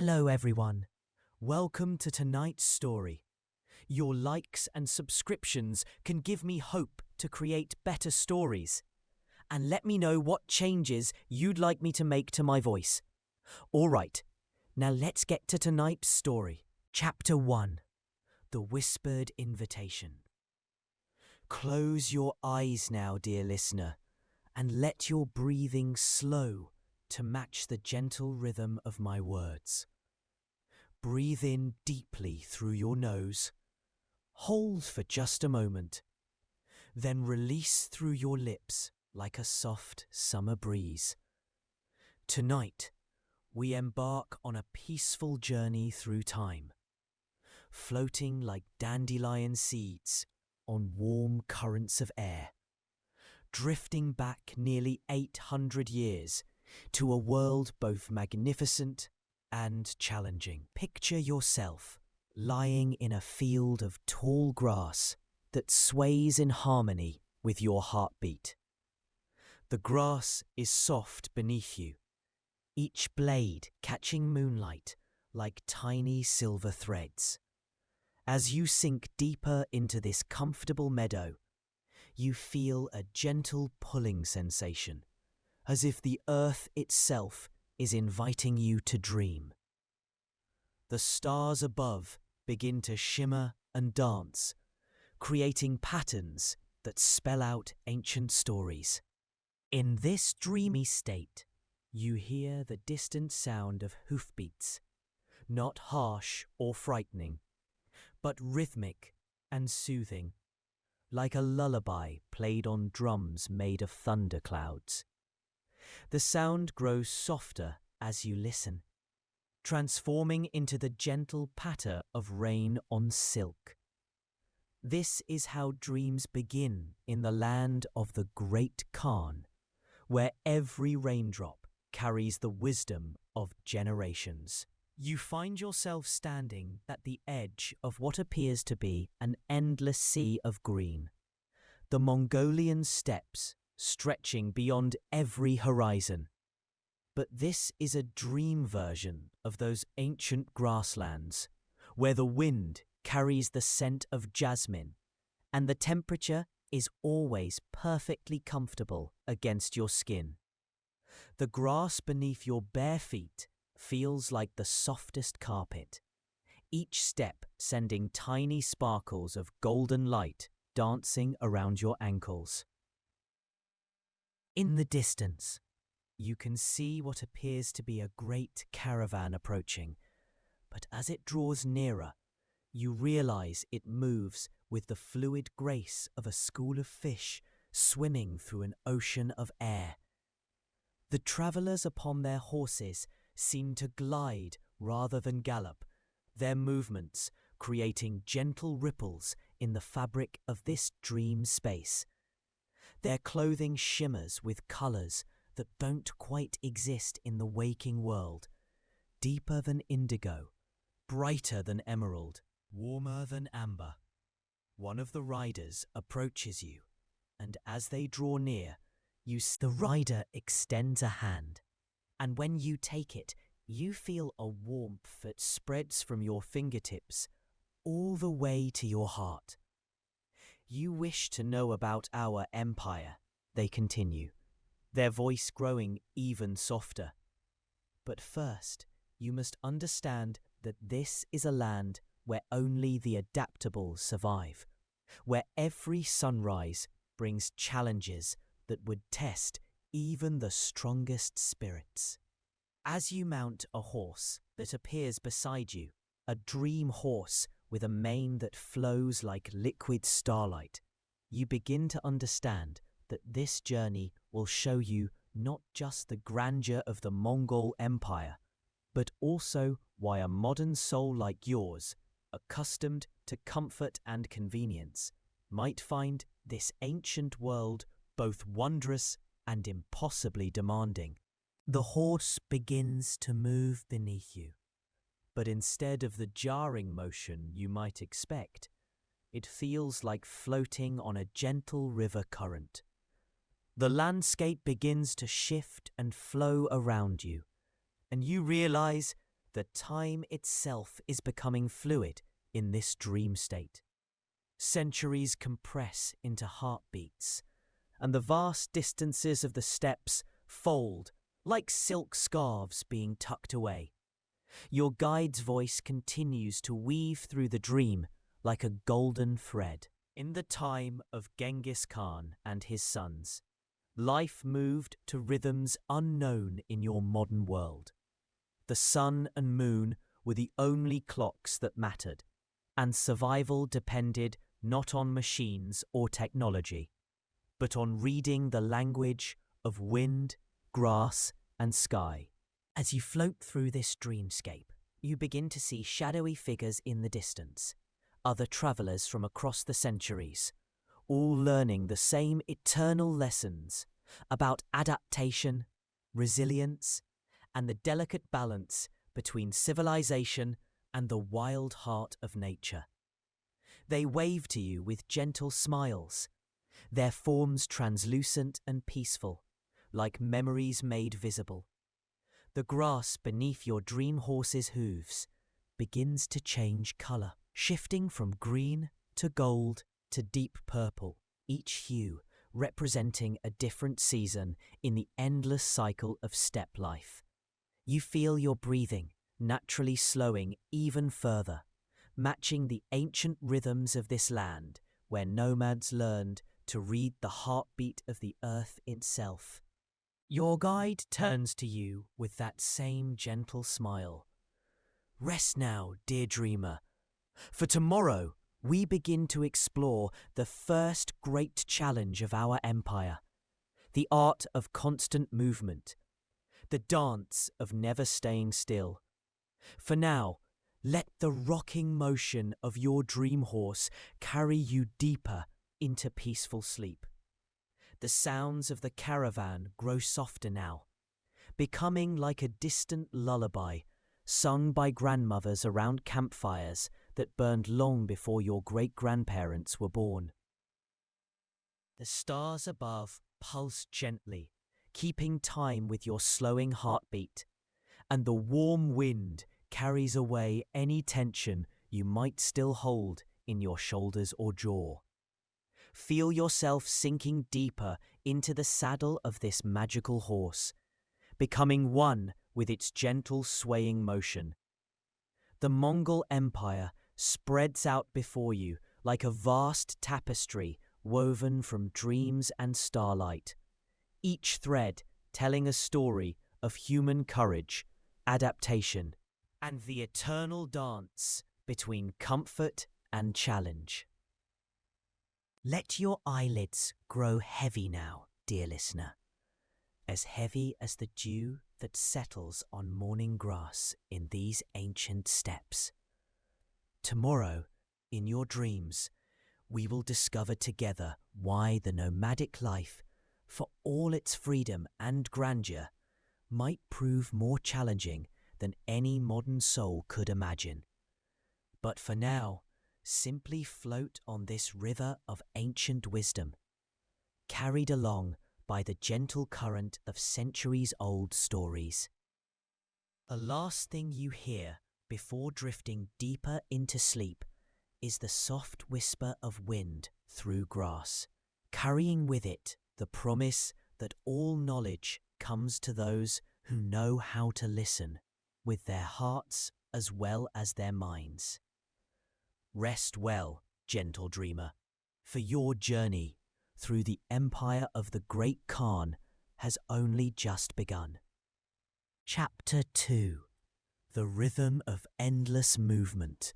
Hello everyone. Welcome to tonight's story. Your likes and subscriptions can give me hope to create better stories. And let me know what changes you'd like me to make to my voice. Alright, now let's get to tonight's story. Chapter 1. The Whispered Invitation. Close your eyes now, dear listener, and let your breathing slow to match the gentle rhythm of my words. Breathe in deeply through your nose. Hold for just a moment. Then release through your lips like a soft summer breeze. Tonight, we embark on a peaceful journey through time, floating like dandelion seeds on warm currents of air, drifting back nearly 800 years to a world both magnificent and challenging. Picture yourself lying in a field of tall grass that sways in harmony with your heartbeat. The grass is soft beneath you, each blade catching moonlight like tiny silver threads. As you sink deeper into this comfortable meadow, you feel a gentle pulling sensation, as if the earth itself is inviting you to dream. The stars above begin to shimmer and dance, creating patterns that spell out ancient stories. In this dreamy state, you hear the distant sound of hoofbeats, not harsh or frightening, but rhythmic and soothing, like a lullaby played on drums made of thunderclouds. The sound grows softer as you listen, transforming into the gentle patter of rain on silk. This is how dreams begin in the land of the Great Khan, where every raindrop carries the wisdom of generations. You find yourself standing at the edge of what appears to be an endless sea of green, the Mongolian steppes stretching beyond every horizon. But this is a dream version of those ancient grasslands, where the wind carries the scent of jasmine, and the temperature is always perfectly comfortable against your skin. The grass beneath your bare feet feels like the softest carpet, each step sending tiny sparkles of golden light dancing around your ankles. In the distance, you can see what appears to be a great caravan approaching, but as it draws nearer, you realize it moves with the fluid grace of a school of fish swimming through an ocean of air. The travelers upon their horses seem to glide rather than gallop, their movements creating gentle ripples in the fabric of this dream space. Their clothing shimmers with colors that don't quite exist in the waking world, deeper than indigo, brighter than emerald, warmer than amber. One of the riders approaches you, and as they draw near, the rider extends a hand, and when you take it, you feel a warmth that spreads from your fingertips all the way to your heart. You wish to know about our empire, they continue, their voice growing even softer. But first, you must understand that this is a land where only the adaptable survive, where every sunrise brings challenges that would test even the strongest spirits. As you mount a horse that appears beside you, a dream horse with a mane that flows like liquid starlight, you begin to understand that this journey will show you not just the grandeur of the Mongol Empire, but also why a modern soul like yours, accustomed to comfort and convenience, might find this ancient world both wondrous and impossibly demanding. The horse begins to move beneath you, but instead of the jarring motion you might expect, it feels like floating on a gentle river current. The landscape begins to shift and flow around you, and you realize The time itself is becoming fluid in this dream state. Centuries compress into heartbeats, and the vast distances of the steppes fold like silk scarves being tucked away. Your guide's voice continues to weave through the dream like a golden thread. In the time of Genghis Khan and his sons, life moved to rhythms unknown in your modern world. The sun and moon were the only clocks that mattered, and survival depended not on machines or technology, but on reading the language of wind, grass, and sky. As you float through this dreamscape, you begin to see shadowy figures in the distance, other travelers from across the centuries, all learning the same eternal lessons about adaptation, resilience, and the delicate balance between civilization and the wild heart of nature. They wave to you with gentle smiles, their forms translucent and peaceful, like memories made visible. The grass beneath your dream horse's hooves begins to change colour, shifting from green to gold to deep purple, each hue representing a different season in the endless cycle of steppe life. You feel your breathing naturally slowing even further, matching the ancient rhythms of this land where nomads learned to read the heartbeat of the earth itself. Your guide turns to you with that same gentle smile. Rest now, dear dreamer, for tomorrow we begin to explore the first great challenge of our empire, the art of constant movement, the dance of never staying still. For now, let the rocking motion of your dream horse carry you deeper into peaceful sleep. The sounds of the caravan grow softer now, becoming like a distant lullaby sung by grandmothers around campfires that burned long before your great-grandparents were born. The stars above pulse gently, keeping time with your slowing heartbeat, and the warm wind carries away any tension you might still hold in your shoulders or jaw. Feel yourself sinking deeper into the saddle of this magical horse, becoming one with its gentle swaying motion. The Mongol Empire spreads out before you like a vast tapestry woven from dreams and starlight, each thread telling a story of human courage, adaptation, and the eternal dance between comfort and challenge. Let your eyelids grow heavy now, dear listener, as heavy as the dew that settles on morning grass in these ancient steppes. Tomorrow, in your dreams, we will discover together why the nomadic life, for all its freedom and grandeur, might prove more challenging than any modern soul could imagine. But for now, simply float on this river of ancient wisdom, carried along by the gentle current of centuries-old stories. The last thing you hear before drifting deeper into sleep is the soft whisper of wind through grass, carrying with it the promise that all knowledge comes to those who know how to listen, with their hearts as well as their minds. Rest well, gentle dreamer, for your journey through the empire of the great Khan has only just begun. Chapter 2: The Rhythm of Endless Movement.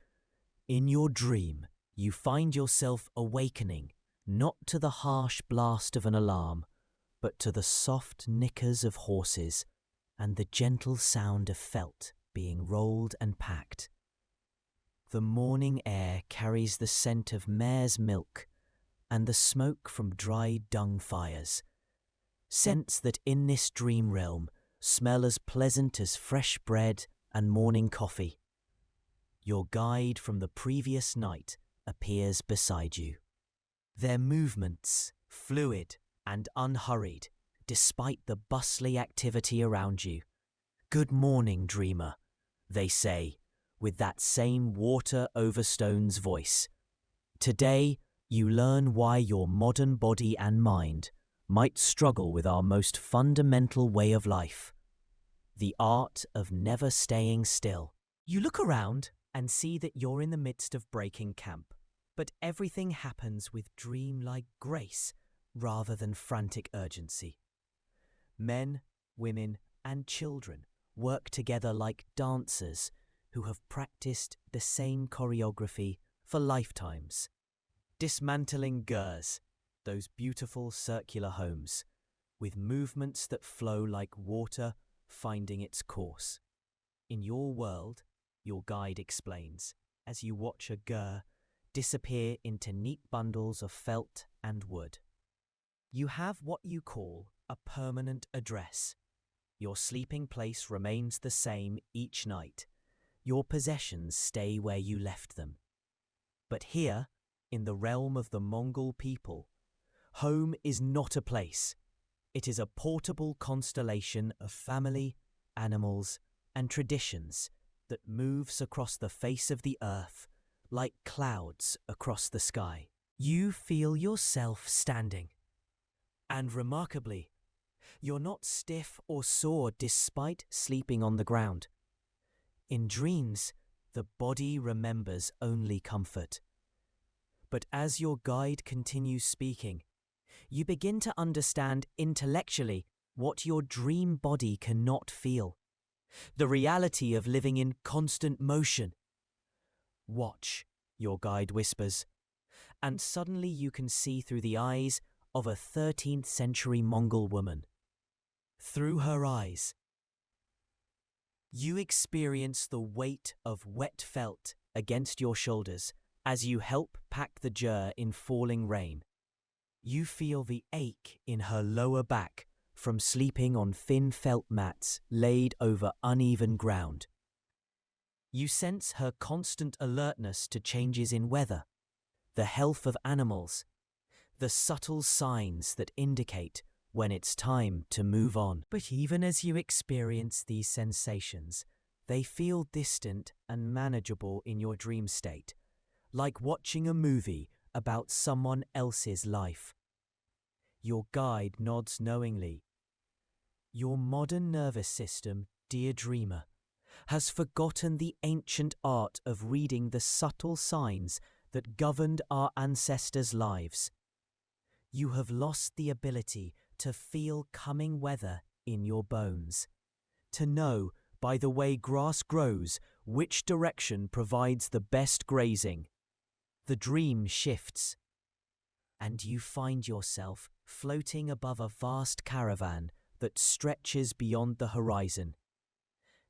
In your dream, you find yourself awakening not to the harsh blast of an alarm, but to the soft nickers of horses and the gentle sound of felt being rolled and packed. The morning air carries the scent of mare's milk and the smoke from dry dung fires, scents that in this dream realm smell as pleasant as fresh bread and morning coffee. Your guide from the previous night appears beside you. Their movements, fluid and unhurried, despite the bustling activity around you. Good morning, dreamer. they say, with that same water over stones voice. Today, you learn why your modern body and mind might struggle with our most fundamental way of life, the art of never staying still. You look around and see that you're in the midst of breaking camp, but everything happens with dreamlike grace rather than frantic urgency. Men, women, and children work together like dancers who have practiced the same choreography for lifetimes, dismantling gers, those beautiful circular homes, with movements that flow like water finding its course. In your world, your guide explains, as you watch a ger disappear into neat bundles of felt and wood. You have what you call a permanent address. Your sleeping place remains the same each night. Your possessions stay where you left them. But here, in the realm of the Mongol people, home is not a place. It is a portable constellation of family, animals, and traditions that moves across the face of the earth like clouds across the sky. You feel yourself standing. And remarkably, you're not stiff or sore despite sleeping on the ground. In dreams, the body remembers only comfort. But as your guide continues speaking, you begin to understand intellectually what your dream body cannot feel. The reality of living in constant motion. Watch, your guide whispers, and suddenly you can see through the eyes of a 13th century Mongol woman. Through her eyes, you experience the weight of wet felt against your shoulders as you help pack the ger in falling rain. You feel the ache in her lower back from sleeping on thin felt mats laid over uneven ground. You sense her constant alertness to changes in weather, the health of animals, the subtle signs that indicate when it's time to move on. But even as you experience these sensations, they feel distant and manageable in your dream state, like watching a movie about someone else's life. Your guide nods knowingly. Your modern nervous system, dear dreamer, has forgotten the ancient art of reading the subtle signs that governed our ancestors' lives. You have lost the ability to feel coming weather in your bones, to know, by the way grass grows, which direction provides the best grazing. The dream shifts, and you find yourself floating above a vast caravan that stretches beyond the horizon.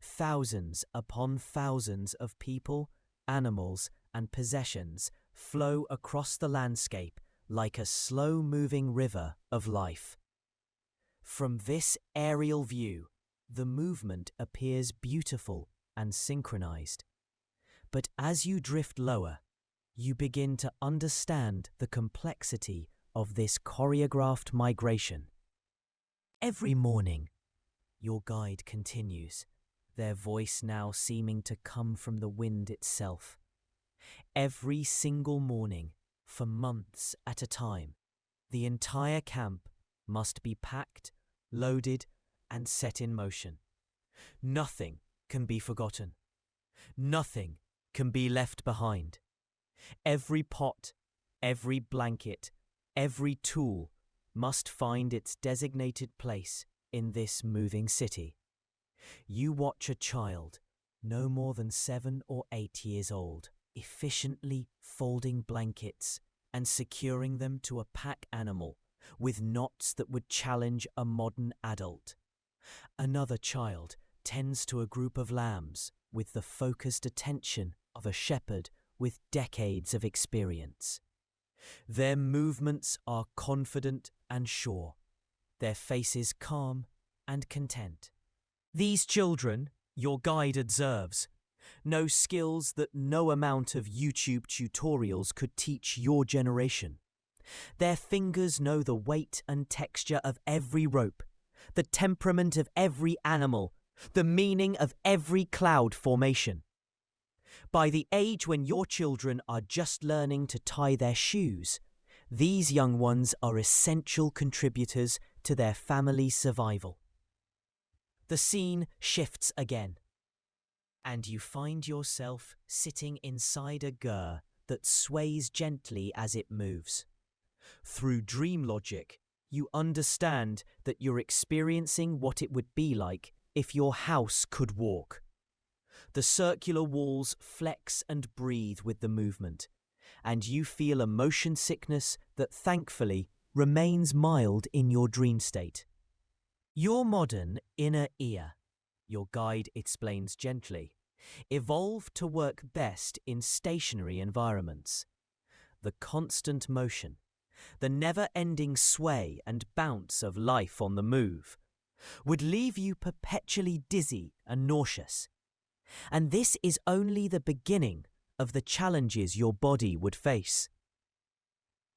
Thousands upon thousands of people, animals, and possessions flow across the landscape like a slow-moving river of life. From this aerial view, the movement appears beautiful and synchronized. But as you drift lower, you begin to understand the complexity of this choreographed migration. Every morning, your guide continues, their voice now seeming to come from the wind itself. Every single morning, for months at a time, the entire camp must be packed, loaded, and set in motion. Nothing can be forgotten. Nothing can be left behind. Every pot, every blanket, every tool must find its designated place in this moving city. You watch a child, no more than 7 or 8 years old, efficiently folding blankets and securing them to a pack animal with knots that would challenge a modern adult. Another child tends to a group of lambs with the focused attention of a shepherd with decades of experience. Their movements are confident and sure, their faces calm and content. These children, your guide observes, know skills that no amount of YouTube tutorials could teach your generation. Their fingers know the weight and texture of every rope, the temperament of every animal, the meaning of every cloud formation. By the age when your children are just learning to tie their shoes, these young ones are essential contributors to their family's survival. The scene shifts again, and you find yourself sitting inside a gur that sways gently as it moves. Through dream logic, you understand that you're experiencing what it would be like if your house could walk. The circular walls flex and breathe with the movement, and you feel a motion sickness that thankfully remains mild in your dream state. Your modern inner ear, your guide explains gently, evolved to work best in stationary environments. The constant motion, the never-ending sway and bounce of life on the move, would leave you perpetually dizzy and nauseous. And this is only the beginning of the challenges your body would face.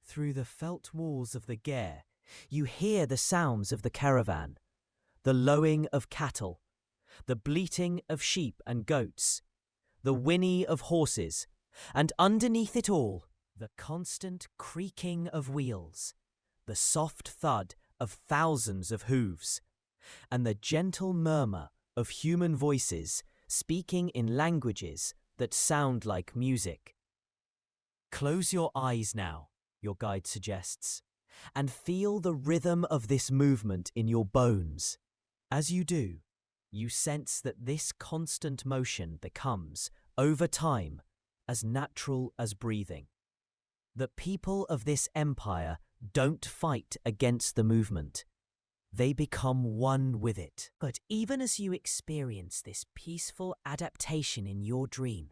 Through the felt walls of the ger, you hear the sounds of the caravan, the lowing of cattle, the bleating of sheep and goats, the whinny of horses, and underneath it all, the constant creaking of wheels, the soft thud of thousands of hooves, and the gentle murmur of human voices speaking in languages that sound like music. Close your eyes now, your guide suggests, and feel the rhythm of this movement in your bones. As you do, you sense that this constant motion becomes, over time, as natural as breathing. The people of this empire don't fight against the movement. They become one with it. But even as you experience this peaceful adaptation in your dream,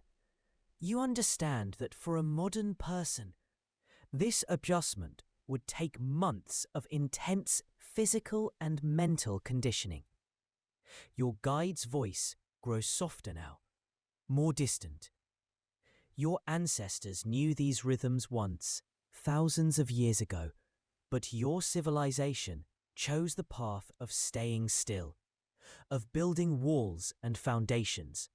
you understand that for a modern person, this adjustment would take months of intense physical and mental conditioning. Your guide's voice grows softer now, more distant. Your ancestors knew these rhythms once, thousands of years ago, but your civilization chose the path of staying still, of building walls and foundations,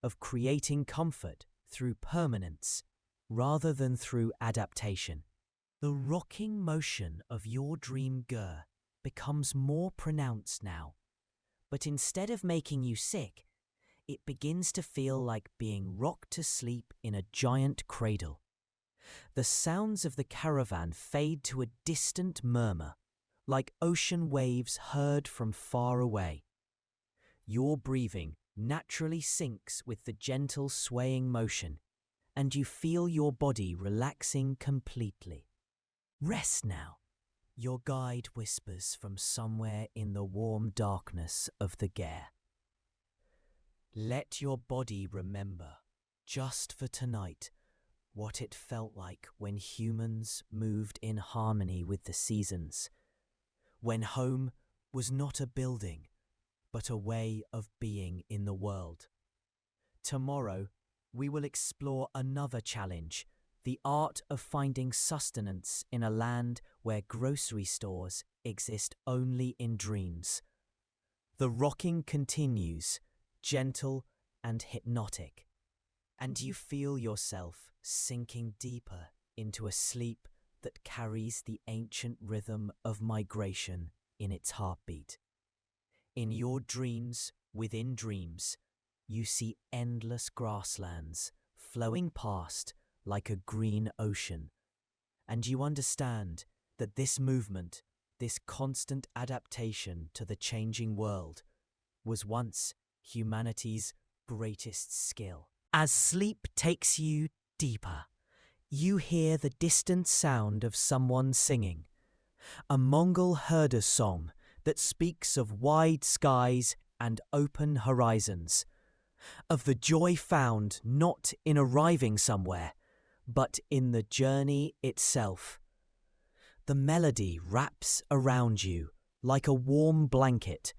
of creating comfort through permanence rather than through adaptation. The rocking motion of your dream ger becomes more pronounced now, but instead of making you sick, it begins to feel like being rocked to sleep in a giant cradle. The sounds of the caravan fade to a distant murmur, like ocean waves heard from far away. Your breathing naturally syncs with the gentle swaying motion, and you feel your body relaxing completely. Rest now, your guide whispers from somewhere in the warm darkness of the ger. Let your body remember, just for tonight, what it felt like when humans moved in harmony with the seasons, when home was not a building, but a way of being in the world. Tomorrow, we will explore another challenge, the art of finding sustenance in a land where grocery stores exist only in dreams. The rocking continues, gentle and hypnotic, and you feel yourself sinking deeper into a sleep that carries the ancient rhythm of migration in its heartbeat. In your dreams within dreams, you see endless grasslands flowing past like a green ocean, and you understand that this movement, this constant adaptation to the changing world, was once humanity's greatest skill. As sleep takes you deeper, you hear the distant sound of someone singing, a Mongol herder's song that speaks of wide skies and open horizons, of the joy found not in arriving somewhere, but in the journey itself. The melody wraps around you like a warm blanket,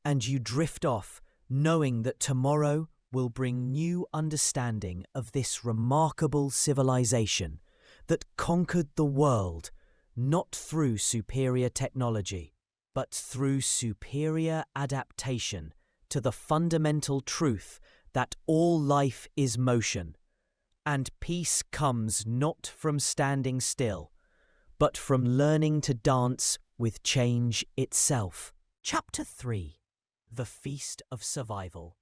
and you drift off knowing that tomorrow will bring new understanding of this remarkable civilization that conquered the world not through superior technology, but through superior adaptation to the fundamental truth that all life is motion, and peace comes not from standing still, but from learning to dance with change itself. Chapter 3: The Feast of Survival.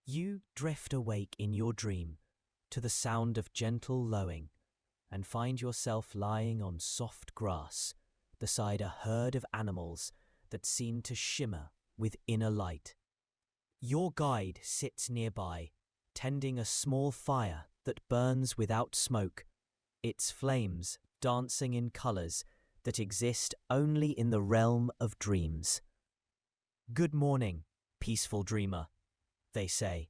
You drift awake in your dream to the sound of gentle lowing and find yourself lying on soft grass beside a herd of animals that seem to shimmer with inner light. Your guide sits nearby, tending a small fire that burns without smoke, its flames dancing in colors that exist only in the realm of dreams. "Good morning, peaceful dreamer," they say,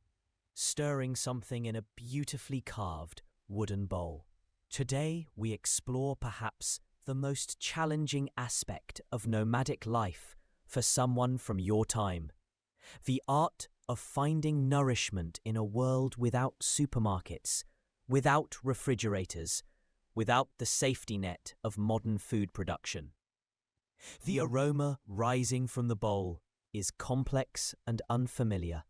stirring something in a beautifully carved wooden bowl. Today we explore perhaps the most challenging aspect of nomadic life for someone from your time: the art of finding nourishment in a world without supermarkets, without refrigerators, without the safety net of modern food production. The aroma rising from the bowl is complex and unfamiliar,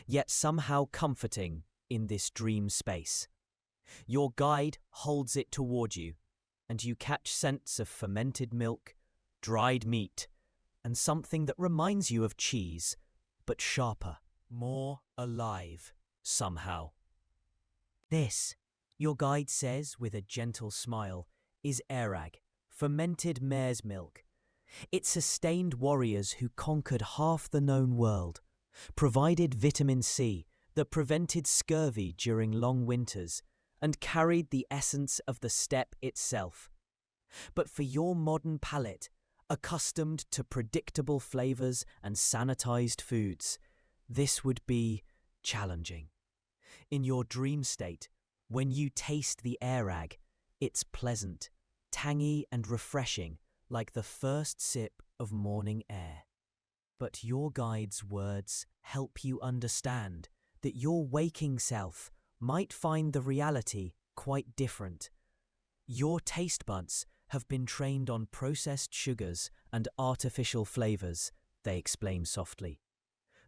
yet somehow comforting in this dream space. Your guide holds it toward you, and you catch scents of fermented milk, dried meat, and something that reminds you of cheese, but sharper, more alive, somehow. "This," your guide says with a gentle smile, "is arag, fermented mare's milk. It sustained warriors who conquered half the known world, provided vitamin C that prevented scurvy during long winters, and carried the essence of the steppe itself. But for your modern palate, accustomed to predictable flavors and sanitized foods, this would be challenging. In your dream state, when you taste the arag, it's pleasant, tangy and refreshing, like the first sip of morning air. But your guide's words help you understand that your waking self might find the reality quite different. Your taste buds have been trained on processed sugars and artificial flavors," they explain softly.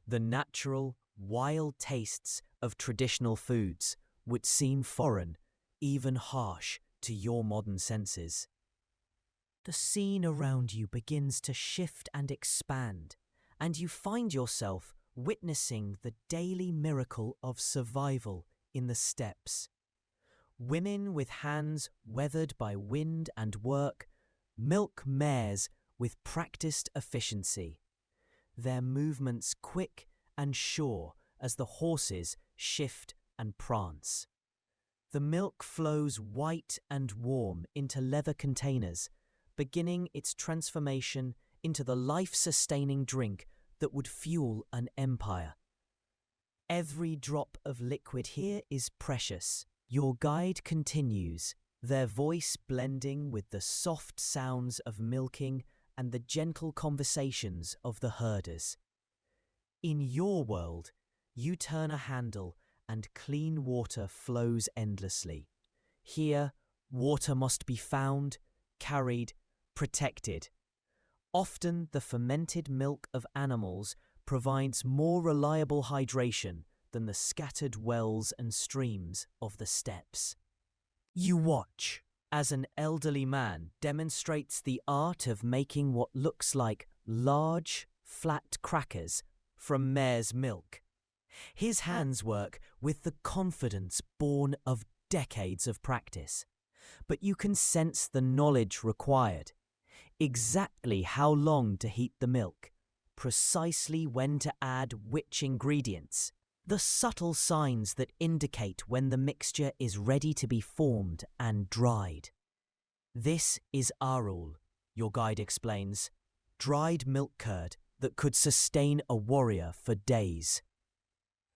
"The natural, wild tastes of traditional foods would seem foreign, even harsh, to your modern senses." The scene around you begins to shift and expand, and you find yourself witnessing the daily miracle of survival in the steppes. Women with hands weathered by wind and work milk mares with practiced efficiency, their movements quick and sure as the horses shift and prance. The milk flows white and warm into leather containers, beginning its transformation into the life-sustaining drink that would fuel an empire. "Every drop of liquid here is precious," your guide continues, their voice blending with the soft sounds of milking and the gentle conversations of the herders. "In your world, you turn a handle and clean water flows endlessly. Here, water must be found, carried, protected. Often the fermented milk of animals provides more reliable hydration than the scattered wells and streams of the steppes." You watch as an elderly man demonstrates the art of making what looks like large, flat crackers from mare's milk. His hands work with the confidence born of decades of practice, but you can sense the knowledge required. Exactly how long to heat the milk, precisely when to add which ingredients, the subtle signs that indicate when the mixture is ready to be formed and dried. "This is arul," your guide explains, dried milk curd that could sustain a warrior for days.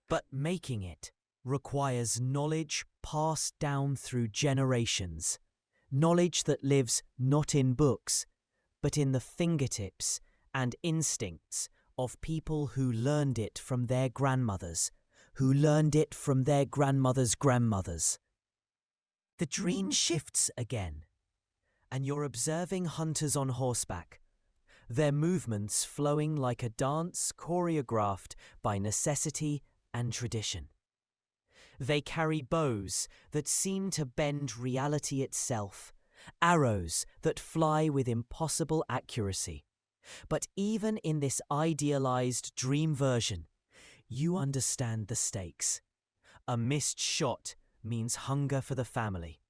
But making it requires knowledge passed down through generations, knowledge that lives not in books, but in the fingertips and instincts of people who learned it from their grandmothers, who learned it from their grandmothers' grandmothers. The dream shifts again, and you're observing hunters on horseback. their movements flowing like a dance choreographed by necessity and tradition. They carry bows that seem to bend reality itself, arrows that fly with impossible accuracy. But even in this idealized dream version, you understand the stakes. A missed shot means hunger for the family,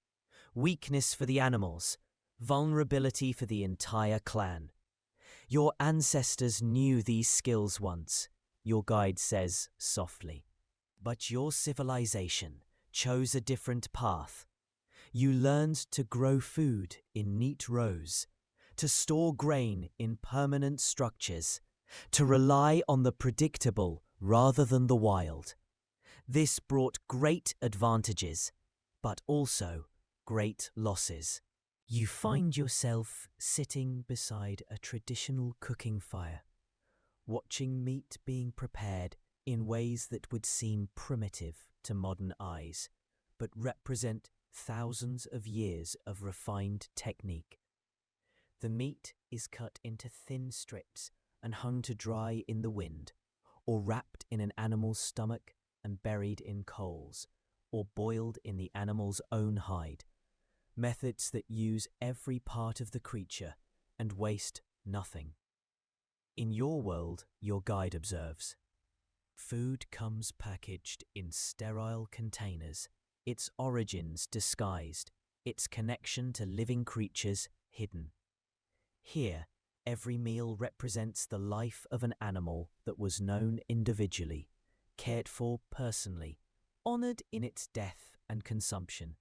weakness for the animals, vulnerability for the entire clan. Your ancestors knew these skills once, your guide says softly. But your civilization chose a different path. You learned to grow food in neat rows, to store grain in permanent structures, to rely on the predictable rather than the wild. This brought great advantages, but also great losses. You find yourself sitting beside a traditional cooking fire, watching meat being prepared in ways that would seem primitive to modern eyes, but represent thousands of years of refined technique. The meat is cut into thin strips and hung to dry in the wind, or wrapped in an animal's stomach and buried in coals, or boiled in the animal's own hide. Methods that use every part of the creature and waste nothing. In your world, your guide observes, food comes packaged in sterile containers, its origins disguised, its connection to living creatures hidden. Here, every meal represents the life of an animal that was known individually, cared for personally, honored in its death and consumption.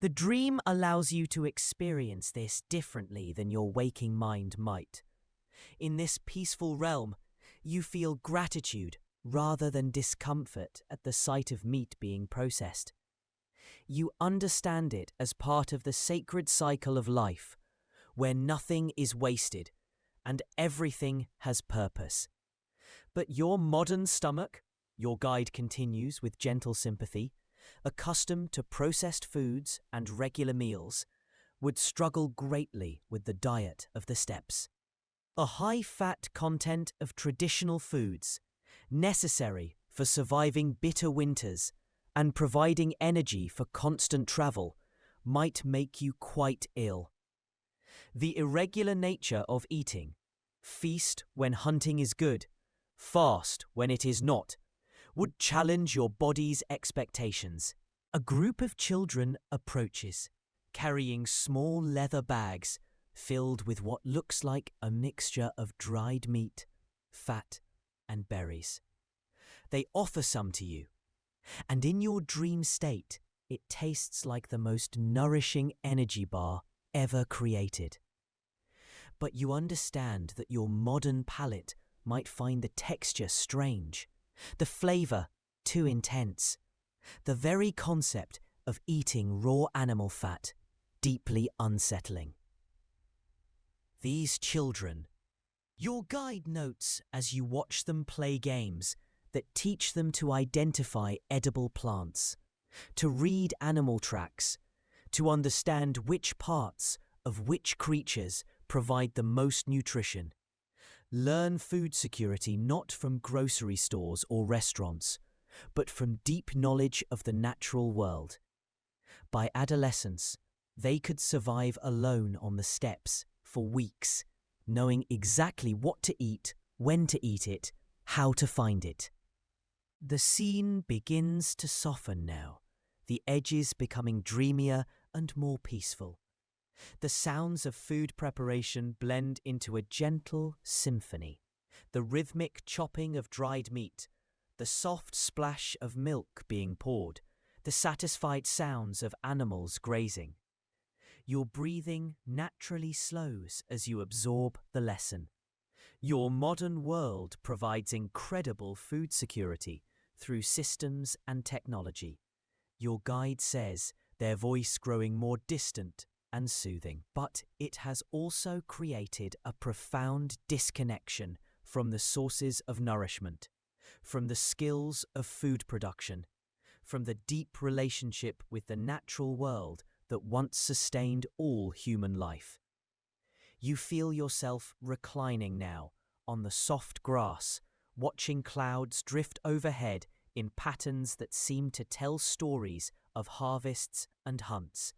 The dream allows you to experience this differently than your waking mind might. In this peaceful realm, you feel gratitude rather than discomfort at the sight of meat being processed. You understand it as part of the sacred cycle of life, where nothing is wasted and everything has purpose. But your modern stomach, your guide continues with gentle sympathy, accustomed to processed foods and regular meals, would struggle greatly with the diet of the steppes. A high-fat content of traditional foods, necessary for surviving bitter winters and providing energy for constant travel, might make you quite ill. The irregular nature of eating, feast when hunting is good, fast when it is not, would challenge your body's expectations. A group of children approaches, carrying small leather bags filled with what looks like a mixture of dried meat, fat, and berries. They offer some to you, and in your dream state, it tastes like the most nourishing energy bar ever created. But you understand that your modern palate might find the texture strange, the flavor too intense, the very concept of eating raw animal fat deeply unsettling. These children, your guide notes as you watch them play games that teach them to identify edible plants, to read animal tracks, to understand which parts of which creatures provide the most nutrition. Learn food security not from grocery stores or restaurants, but from deep knowledge of the natural world. By adolescence, they could survive alone on the steppes for weeks, knowing exactly what to eat, when to eat it, how to find it. The scene begins to soften now, the edges becoming dreamier and more peaceful. The sounds of food preparation blend into a gentle symphony. The rhythmic chopping of dried meat, the soft splash of milk being poured, the satisfied sounds of animals grazing. Your breathing naturally slows as you absorb the lesson. Your modern world provides incredible food security through systems and technology. Your guide says, their voice growing more distant and soothing. But it has also created a profound disconnection from the sources of nourishment, from the skills of food production, from the deep relationship with the natural world that once sustained all human life. You feel yourself reclining now on the soft grass, watching clouds drift overhead in patterns that seem to tell stories of harvests and hunts,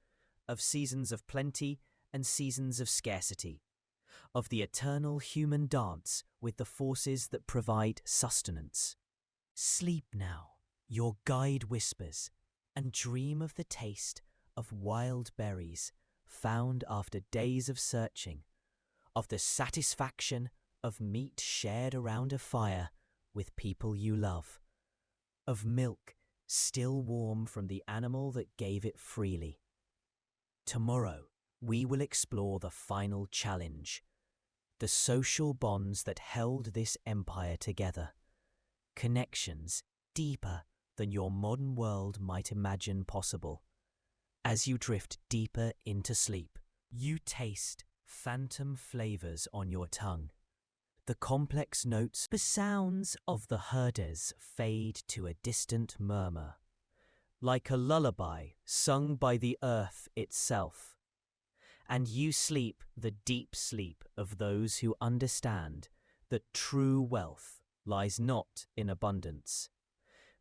of seasons of plenty and seasons of scarcity, of the eternal human dance with the forces that provide sustenance. Sleep now, your guide whispers, and dream of the taste of wild berries found after days of searching, of the satisfaction of meat shared around a fire with people you love, of milk still warm from the animal that gave it freely. Tomorrow, we will explore the final challenge, the social bonds that held this empire together, connections deeper than your modern world might imagine possible. As you drift deeper into sleep, you taste phantom flavors on your tongue. The complex notes, the sounds of the herders fade to a distant murmur, like a lullaby sung by the earth itself. And you sleep the deep sleep of those who understand that true wealth lies not in abundance,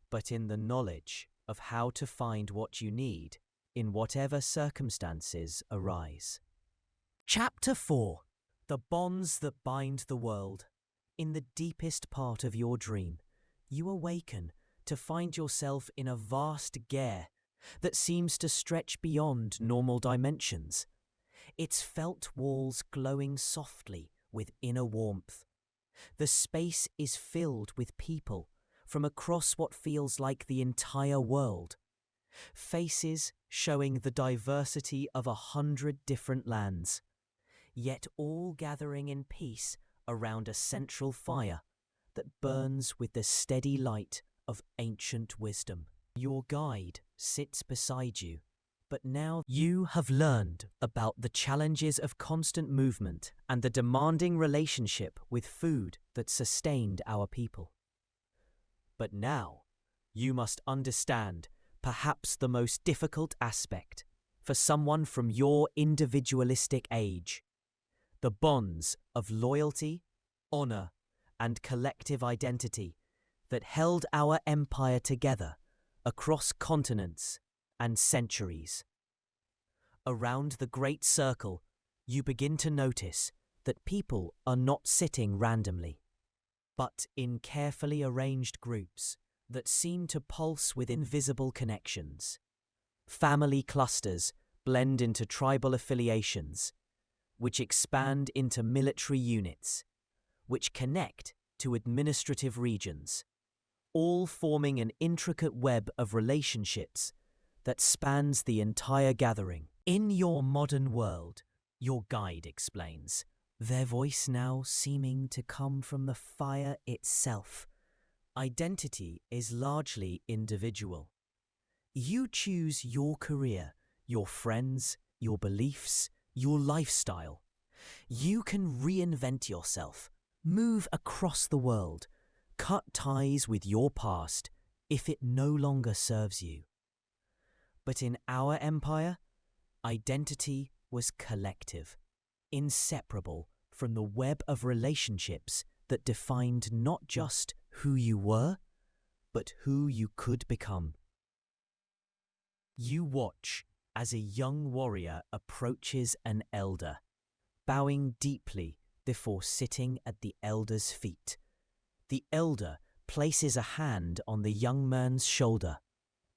but in the knowledge of how to find what you need in whatever circumstances arise. Chapter 4. The Bonds That Bind the World. In the deepest part of your dream, you awaken to find yourself in a vast gare that seems to stretch beyond normal dimensions, its felt walls glowing softly with inner warmth. The space is filled with people from across what feels like the entire world, faces showing the diversity of 100 different lands, yet all gathering in peace around a central fire that burns with the steady light of ancient wisdom. Your guide sits beside you, but now you have learned about the challenges of constant movement and the demanding relationship with food that sustained our people. But now you must understand perhaps the most difficult aspect for someone from your individualistic age: the bonds of loyalty, honor, and collective identity that held our empire together across continents and centuries. Around the Great Circle, you begin to notice that people are not sitting randomly, but in carefully arranged groups that seem to pulse with invisible connections. Family clusters blend into tribal affiliations, which expand into military units, which connect to administrative regions, all forming an intricate web of relationships that spans the entire gathering. In your modern world, your guide explains, their voice now seeming to come from the fire itself. Identity is largely individual. You choose your career, your friends, your beliefs, your lifestyle. You can reinvent yourself, move across the world, cut ties with your past if it no longer serves you. But in our empire, identity was collective, inseparable from the web of relationships that defined not just who you were, but who you could become. You watch as a young warrior approaches an elder, bowing deeply before sitting at the elder's feet. The elder places a hand on the young man's shoulder,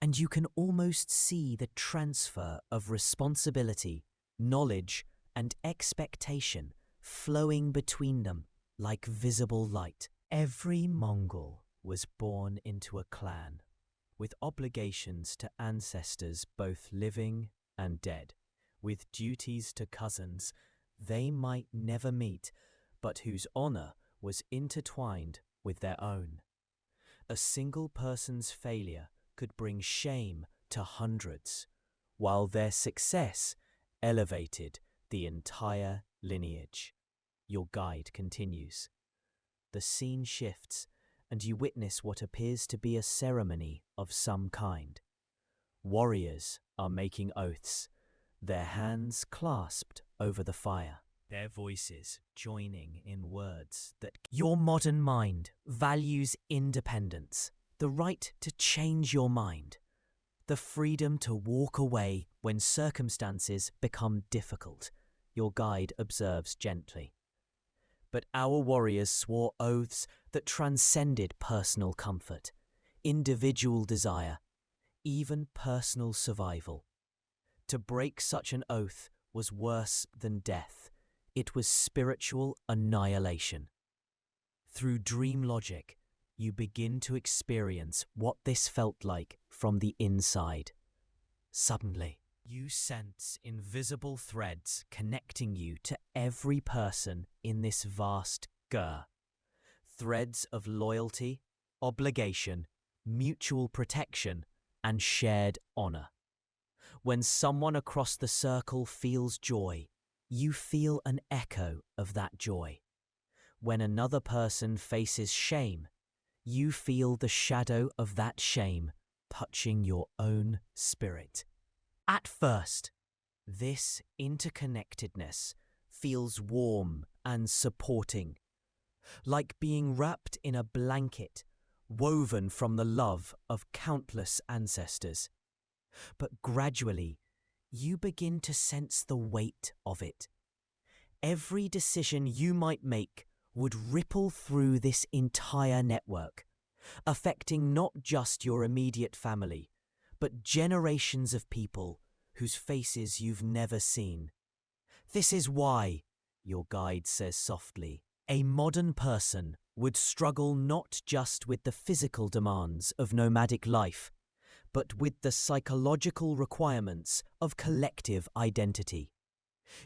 and you can almost see the transfer of responsibility, knowledge, and expectation flowing between them like visible light. Every Mongol was born into a clan, with obligations to ancestors both living and dead, with duties to cousins they might never meet, but whose honor was intertwined with their own. A single person's failure could bring shame to hundreds, while their success elevated the entire lineage. Your guide continues. The scene shifts, and you witness what appears to be a ceremony of some kind. Warriors are making oaths, their hands clasped over the fire. their voices joining in words that your modern mind values independence, the right to change your mind, the freedom to walk away when circumstances become difficult, your guide observes gently. But our warriors swore oaths that transcended personal comfort, individual desire, even personal survival. To break such an oath was worse than death. It was spiritual annihilation. Through dream logic, you begin to experience what this felt like from the inside. Suddenly, you sense invisible threads connecting you to every person in this vast gur. Threads of loyalty, obligation, mutual protection, and shared honor. When someone across the circle feels joy, you feel an echo of that joy. When another person faces shame, you feel the shadow of that shame touching your own spirit. At first, this interconnectedness feels warm and supporting, like being wrapped in a blanket woven from the love of countless ancestors. But gradually, you begin to sense the weight of it. Every decision you might make would ripple through this entire network, affecting not just your immediate family, but generations of people whose faces you've never seen. This is why, your guide says softly, a modern person would struggle not just with the physical demands of nomadic life, but with the psychological requirements of collective identity.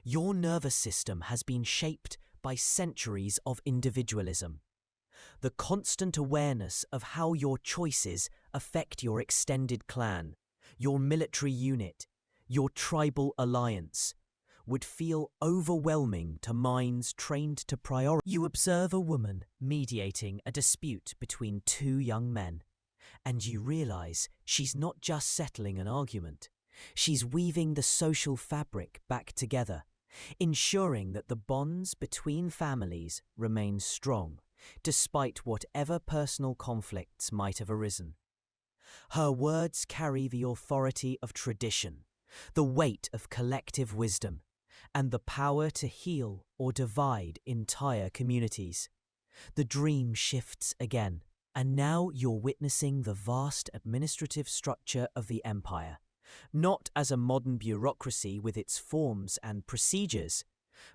Your nervous system has been shaped by centuries of individualism. The constant awareness of how your choices affect your extended clan, your military unit, your tribal alliance, would feel overwhelming to minds trained to prioritize. You observe a woman mediating a dispute between two young men, and you realize she's not just settling an argument. She's weaving the social fabric back together, ensuring that the bonds between families remain strong, despite whatever personal conflicts might have arisen. Her words carry the authority of tradition, the weight of collective wisdom, and the power to heal or divide entire communities. The dream shifts again, and now you're witnessing the vast administrative structure of the empire, not as a modern bureaucracy with its forms and procedures,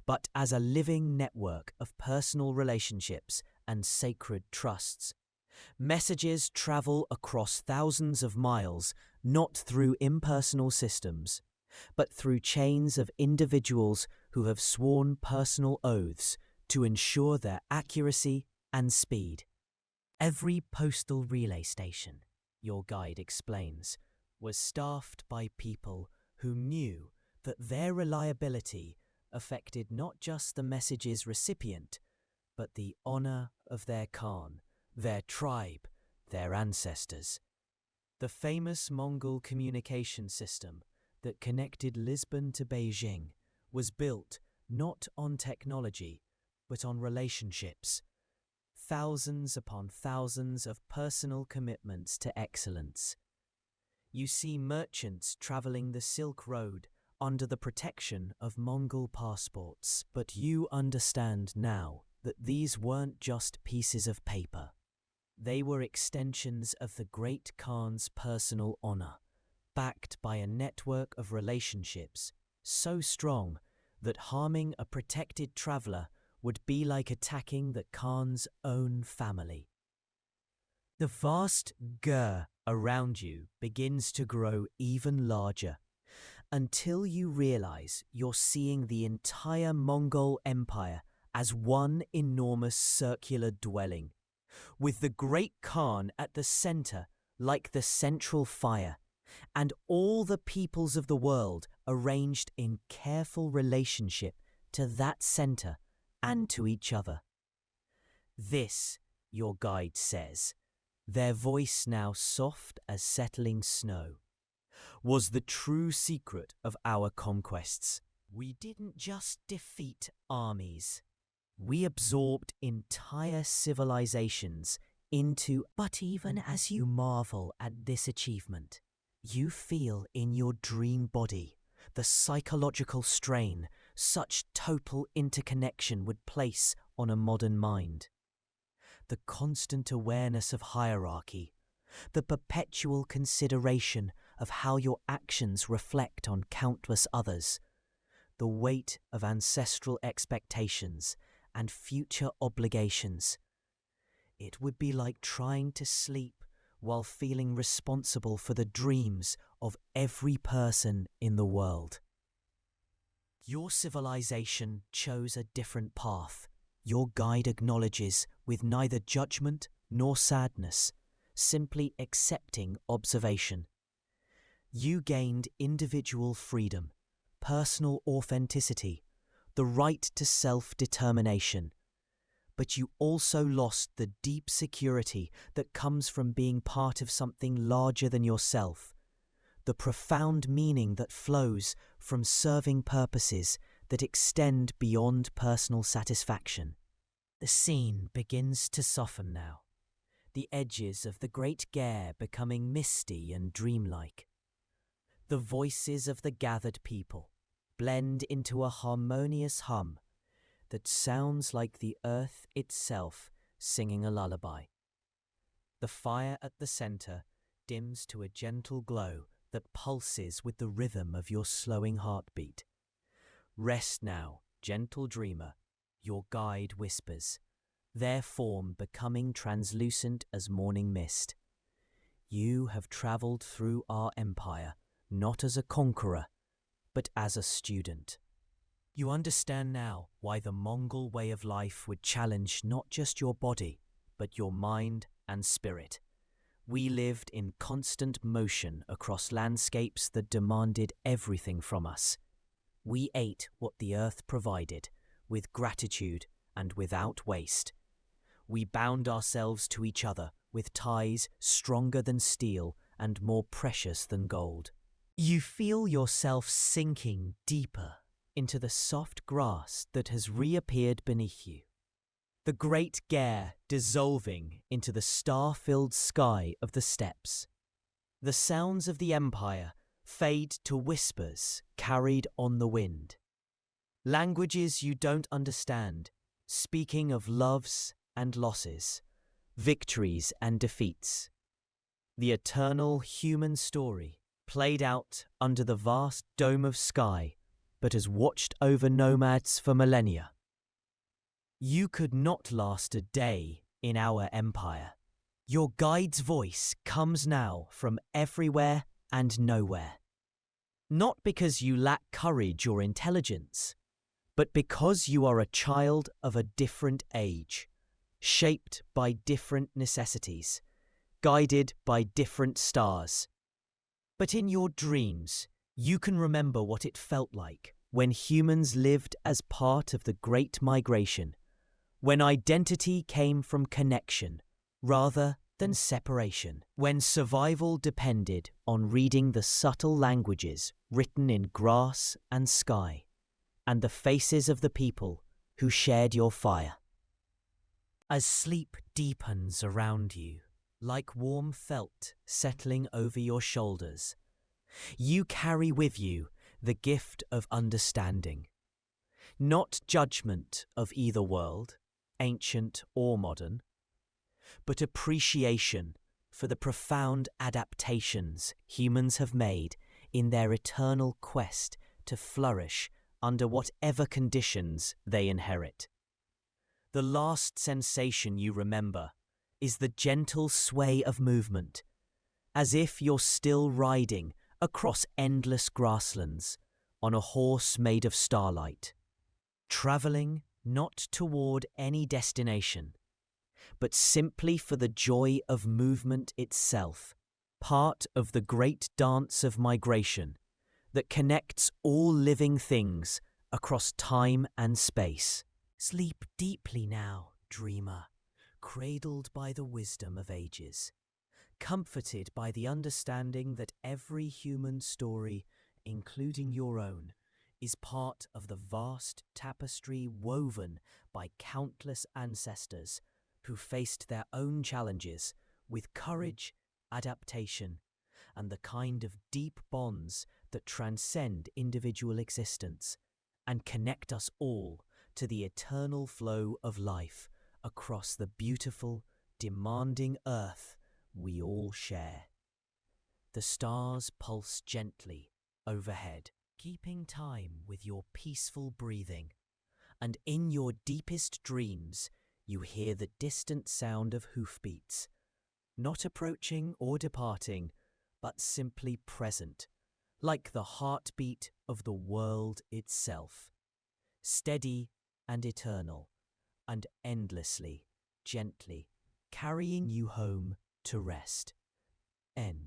but as a living network of personal relationships and sacred trusts. Messages travel across thousands of miles, not through impersonal systems, but through chains of individuals who have sworn personal oaths to ensure their accuracy and speed. Every postal relay station, your guide explains, was staffed by people who knew that their reliability affected not just the message's recipient, but the honor of their Khan, their tribe, their ancestors. The famous Mongol communication system that connected Lisbon to Beijing was built not on technology, but on relationships. Thousands upon thousands of personal commitments to excellence. You see merchants traveling the Silk Road under the protection of Mongol passports, but you understand now that these weren't just pieces of paper. They were extensions of the great Khan's personal honor, backed by a network of relationships so strong that harming a protected traveler would be like attacking the Khan's own family. The vast gur around you begins to grow even larger, until you realize you're seeing the entire Mongol Empire as one enormous circular dwelling, with the great Khan at the center like the central fire, and all the peoples of the world arranged in careful relationship to that center and to each other. This, your guide says, their voice now soft as settling snow, was the true secret of our conquests. We didn't just defeat armies. We absorbed entire civilizations into. But even as you marvel at this achievement, you feel in your dream body the psychological strain such total interconnection would place on a modern mind. The constant awareness of hierarchy, the perpetual consideration of how your actions reflect on countless others, the weight of ancestral expectations and future obligations. It would be like trying to sleep while feeling responsible for the dreams of every person in the world. Your civilization chose a different path. Your guide acknowledges with neither judgment nor sadness, simply accepting observation. You gained individual freedom, personal authenticity, the right to self-determination. But you also lost the deep security that comes from being part of something larger than yourself, the profound meaning that flows from serving purposes that extend beyond personal satisfaction. The scene begins to soften now, the edges of the great Gare becoming misty and dreamlike. The voices of the gathered people blend into a harmonious hum that sounds like the earth itself singing a lullaby. The fire at the center dims to a gentle glow that pulses with the rhythm of your slowing heartbeat. Rest now, gentle dreamer, your guide whispers, their form becoming translucent as morning mist. You have traveled through our empire, not as a conqueror, but as a student. You understand now why the Mongol way of life would challenge not just your body, but your mind and spirit. We lived in constant motion across landscapes that demanded everything from us. We ate what the earth provided, with gratitude and without waste. We bound ourselves to each other with ties stronger than steel and more precious than gold. You feel yourself sinking deeper into the soft grass that has reappeared beneath you. The great Gare dissolving into the star-filled sky of the steppes. The sounds of the empire fade to whispers carried on the wind. Languages you don't understand, speaking of loves and losses, victories and defeats. The eternal human story played out under the vast dome of sky, but has watched over nomads for millennia. You could not last a day in our empire. Your guide's voice comes now from everywhere and nowhere. Not because you lack courage or intelligence, but because you are a child of a different age, shaped by different necessities, guided by different stars. But in your dreams, you can remember what it felt like when humans lived as part of the Great Migration, when identity came from connection rather than separation, when survival depended on reading the subtle languages written in grass and sky, and the faces of the people who shared your fire. As sleep deepens around you, like warm felt settling over your shoulders, you carry with you the gift of understanding. Not judgment of either world, ancient or modern, but appreciation for the profound adaptations humans have made in their eternal quest to flourish under whatever conditions they inherit. The last sensation you remember is the gentle sway of movement, as if you're still riding across endless grasslands on a horse made of starlight, traveling not toward any destination, but simply for the joy of movement itself, part of the great dance of migration that connects all living things across time and space. Sleep deeply now, dreamer, cradled by the wisdom of ages, comforted by the understanding that every human story, including your own, is part of the vast tapestry woven by countless ancestors who faced their own challenges with courage, adaptation, and the kind of deep bonds that transcend individual existence and connect us all to the eternal flow of life across the beautiful, demanding earth we all share. The stars pulse gently overhead, keeping time with your peaceful breathing, and in your deepest dreams you hear the distant sound of hoofbeats, not approaching or departing, but simply present, like the heartbeat of the world itself, steady and eternal, and endlessly, gently, carrying you home to rest. End.